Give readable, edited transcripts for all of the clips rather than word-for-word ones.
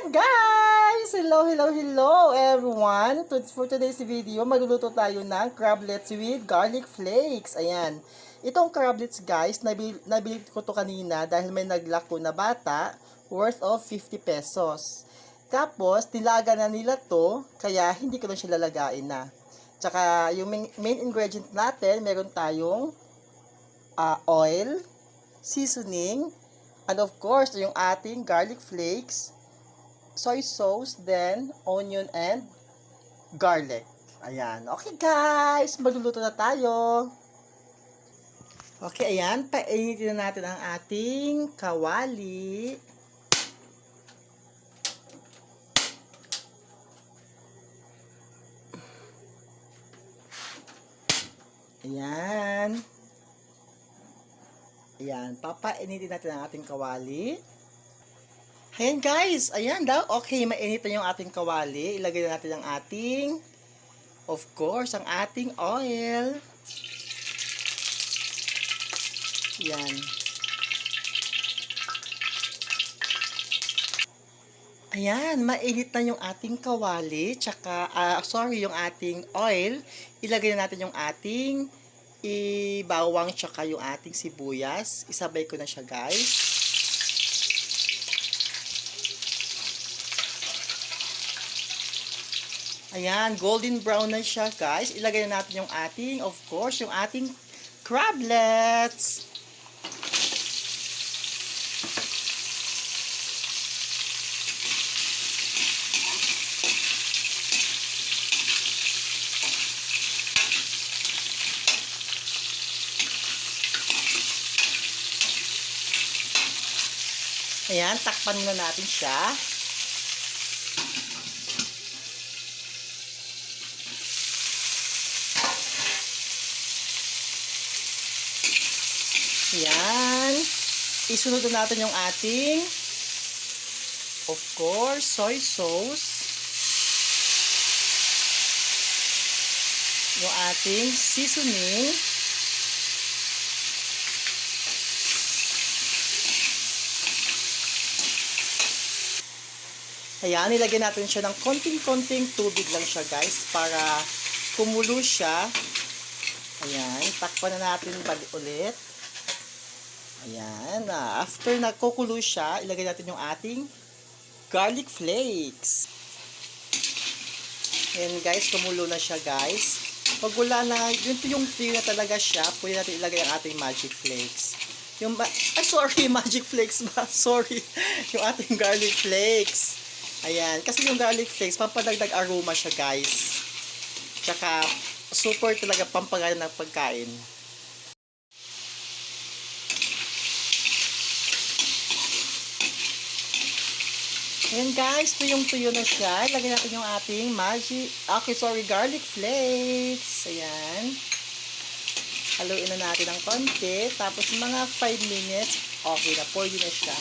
Ayan guys! Hello everyone! For today's video, magluluto tayo ng crablets with garlic flakes. Ayan. Itong crablets guys, nabili ko to kanina dahil may naglako na bata worth of 50 pesos. Tapos, nilaga na nila to, kaya hindi ko na siya lalagain na. Tsaka, yung main ingredient natin, meron tayong oil, seasoning, and of course, yung ating garlic flakes, soy sauce, then onion and garlic. Ayan. Okay guys, magluluto na tayo. Okay, ayan. Painitin na natin ang ating kawali. Ayan. Ayan. Papainitin natin ang ating kawali. Ayan guys, ayan daw. Okay, mainit na yung ating kawali. Ilagay na natin ang ating, of course, ang ating oil. Ayan. Ayan, mainit na yung ating kawali. Tsaka, yung ating oil. Ilagay na natin yung ating bawang tsaka yung ating sibuyas. Isabay ko na siya guys. Ayan, golden brown na siya guys. Ilagay na natin yung ating, of course, yung ating crablets. Ayan, takpan na natin siya. Ayan. Isunod na natin yung ating, of course, soy sauce. Yung ating seasoning. Ayan, nilagyan natin siya ng konting-konting tubig lang siya guys para kumulo siya. Ayan, takpan na natin ulit. Ayan, after nagkukulo siya, ilagay natin yung ating garlic flakes. Ayan guys, kumulo na siya guys. Pag wala na, yung tuyo na talaga siya, pwede natin ilagay ang ating magic flakes. Magic flakes ba? Sorry. Yung ating garlic flakes. Ayan, kasi yung garlic flakes, pampadagdag aroma siya guys. Tsaka, super talaga pampagana ng pagkain. Ayan guys, tuyong-tuyo na siya. Ilagay natin yung ating garlic flakes. Ayan. Haluin na natin ng konti. Tapos mga 5 minutes, okay na. Pwede na siya.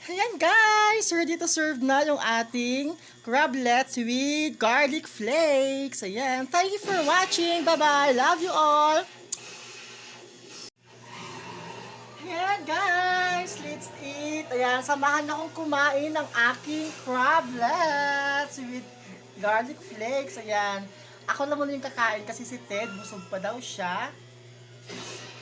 Ayan guys, ready to serve na yung ating crablets with garlic flakes. Ayan, thank you for watching. Bye-bye. Love you all. Ayan guys, let's eat. Ayan, samahan akong kumain ng aking crablets with garlic flakes. Ayan, ako lang muna yung kakain kasi si Ted, busog pa daw siya.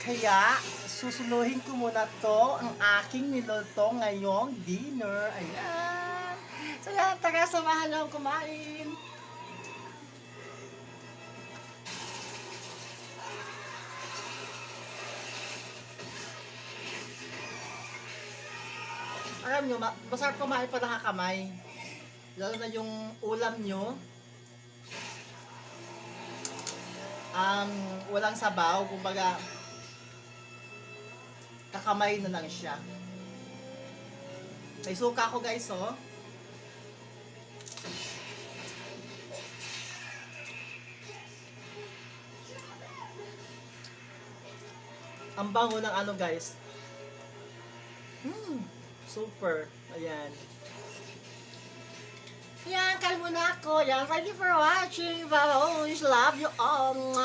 Kaya, susuluhin ko muna to ang aking niluto ngayong dinner. Ayan. So yan, tara, samahan lang kumain. Alam nyo, masarap kumain pa nakakamay. Lalo na yung ulam nyo. Walang sabaw, kumbaga, kakamay na lang siya. May suka ko guys, oh. Ang bango ng ano guys. Super. Ayan. Ayan, kain muna ako. Ayan, thank you for watching. I always love you all.